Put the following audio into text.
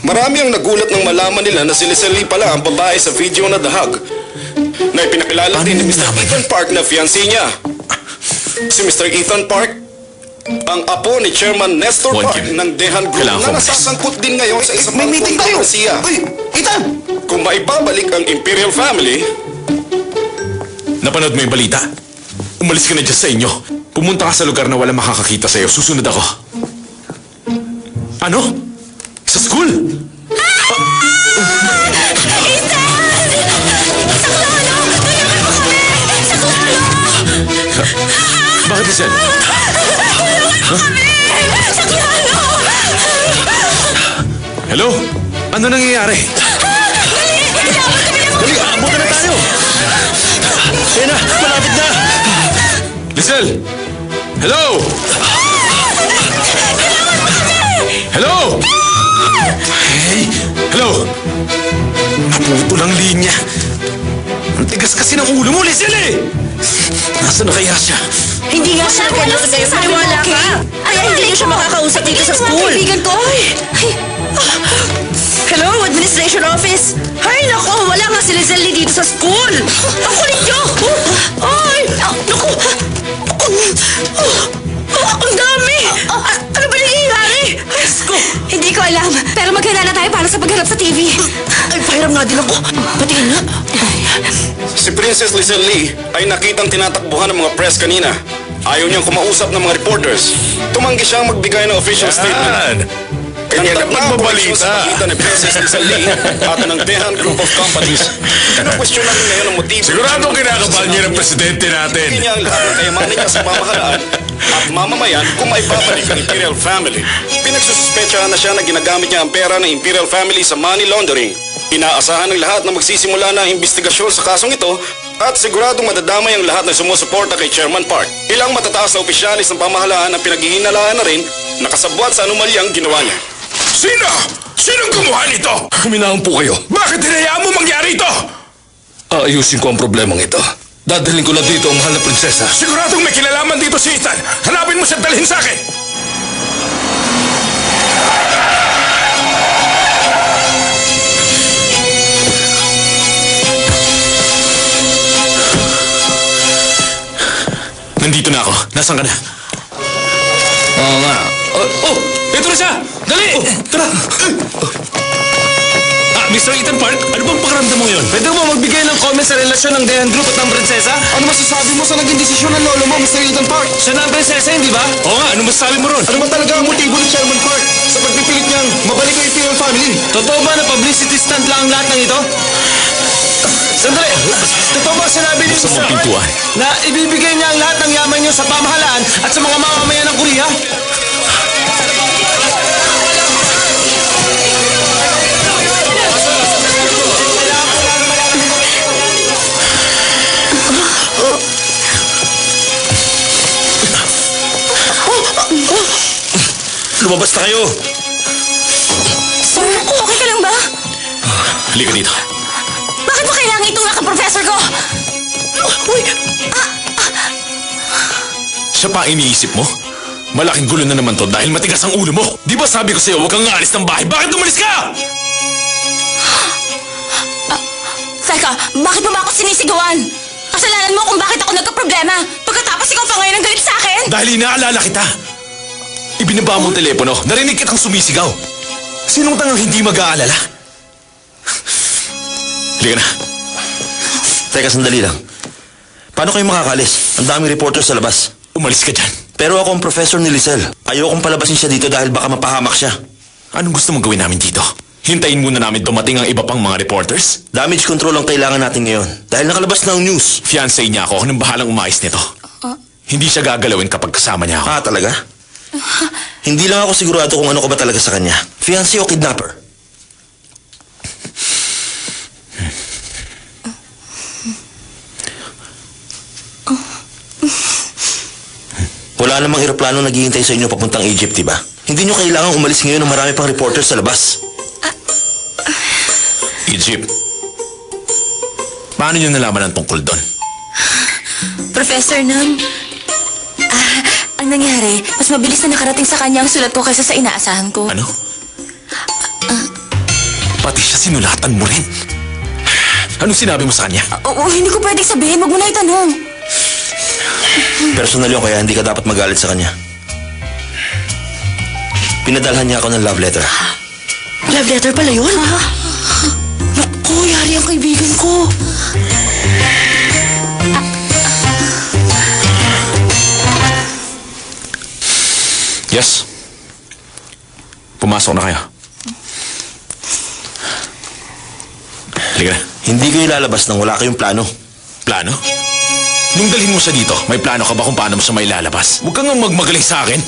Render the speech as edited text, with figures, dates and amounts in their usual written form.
Marami ang nagulat nang malaman nila na si Lizelle pala ang babae sa video na The Hug, na ipinakilala din ni Mr. Ethan Park na fiancé niya. Si Mr. Ethan Park, ang apo ni Chairman Nestor Park ng Dehan Group na nasasangkot din ngayon sa isang meeting tayo! Uy, Ethan! Kung maibabalik ang Imperial Family... Napanood mo yung balita? Umalis ka na dyan sa inyo. Pumunta ka sa lugar na wala makakakita sa'yo. Susunod ako. Ano? Sa school? Bakit, Lizelle? Hello? Ano nangyayari? Dali, abutan na tayo! Kaya na, malapit na! Lizelle! Hello! Hello! Hey! Hello! Naputol ang linya. Ang tigas kasi ng ulo mo, Lizelle eh! Nasaan na kaya siya? Hindi nga siya nagkano sa'yo. Maniwala ka. Kaya hindi niyo siya makakausap dito sa school. Kaibigan ko. Hello, Administration Office. Ay, nako, wala nga si Lizelle dito sa school. Ang kulit niyo. Ay, naku. Ang dami. Ano ba nangyayari? Ko. Hindi ko alam. Pero magkilala tayo para sa pagharap sa TV. Ay, pahiram nga din ako. Patingin nga. Si Princess Lizelle Lee ay nakitang tinatakbuhan ng mga press kanina. Ayaw niyang kumausap ng mga reporters. Tumanggi siyang magbigay ng official statement. Kanya na pagbabalita sa pagitan ni Princess Lizelle Lee at ng Dehan Group of Companies. Kino-question namin ngayon ang motibo. Siguradong kinakabal niya ng presidente natin. Hindi niya ang lahat ng kayamanan niya sa pamahalaan at mamamayan kung maibabalik ang Imperial Family. Pinagsususpechahan na siya na ginagamit niya ang pera ng Imperial Family sa money laundering. Inaasahan ng lahat na magsisimula na ang investigasyon sa kasong ito at siguradong madadamay ang lahat ng sumusuporta kay Chairman Park. Ilang matataas na opisyalis ng pamahalaan ang pinaghihinalaan na rin nakasabwat sa anomalyang ginawa niya. Sino? Sinong gumawa nito? Huminahon po kayo. Bakit hinayaan mo mangyari ito? Aayusin ko ang problemang ito. Dadalhin ko na dito ang mahal na prinsesa. Siguradong may kilalaman dito si Ethan. Hanapin mo siya at dalhin sa akin. Nandito na ako. Nasaan ka na? Oo nga. Ito na siya! Dali! Tara! Mr. Ethan Park, ano bang pakiramdam mo ngayon? Pwede mo magbigay ng comment sa relasyon ng Dehan Group at ng prinsesa? Ano masasabi mo sa naging desisyon ng lolo mo, Mr. Ethan Park? Siya na ang prinsesa, hindi ba? Oo nga, ano masasabi mo ron? Ano ba talaga ang motibo ni Chairman Park sa pagpipilit niyang mabalik ang Imperial Family? Totoo ba na publicity stunt lang ang lahat ng ito? Sandali! Totoo ba sinabi niyo Sa mga pintuan. na ibibigay niya ang lahat ng yaman niyo sa pamahalaan at sa mga mamamayan ng Korea? Lumabas na kayo! Sir, okay ka lang ba? Halika dito. Bakit mo kailangan itong naka-professor ko? Uy! Siya pa ang iniisip mo? Malaking gulo na naman to dahil matigas ang ulo mo. Di ba sabi ko sa'yo huwag kang aalis ng bahay? Bakit umalis ka? Teka, bakit mo ba ako sinisigawan? Kasalanan mo kung bakit ako nagka-problema. Pagkatapos ikaw pa ngayon ang galit sa akin? Dahil inaalala kita. Ibinaba mo ang telepono. Narinig kitang sumisigaw. Sinong tangang hindi mag-aalala? Halika na. Teka, sandali lang. Paano kayo makakalis? Ang daming reporter sa labas. Umalis ka dyan. Pero ako ang professor ni Lizelle. Ayokong palabasin siya dito dahil baka mapahamak siya. Anong gusto mong gawin namin dito? Hintayin muna namin dumating ang iba pang mga reporters? Damage control ang kailangan natin ngayon. Dahil nakalabas na ang news. Fiancé niya ako. Anong bahalang umayos nito? Hindi siya gagalawin kapag kasama niya ako. Ah, talaga? Hindi lang ako sigurado kung ano ka ba talaga sa kanya. Fiancé o kidnapper? Wala namang eroplano naghihintay sa inyo papuntang Egypt, diba? Hindi nyo kailangang umalis ngayon ng marami pang reporters sa labas. Egypt. Paano niyo nalaman ang tungkol doon? Professor Nam, ang nangyari, mas mabilis na nakarating sa kanya ang sulat ko kaysa sa inaasahan ko. Ano? Pati siya sinulatan mo rin. Anong sinabi mo sa kanya? Oo, hindi ko pwedeng sabihin. Huwag mo na itanong. Personal yun, kaya hindi ka dapat magalit sa kanya. Pinadalhan niya ako ng love letter. Love letter pala yun? Naku, yari ang kaibigan ko. Yes. Pumasok na kayo. Halika na. Hindi kayo lalabas nang wala kayong plano. Plano? Nung dalhin mo siya dito, may plano ka ba kung paano mo siya may lalabas? Huwag kang magmagaling sa akin.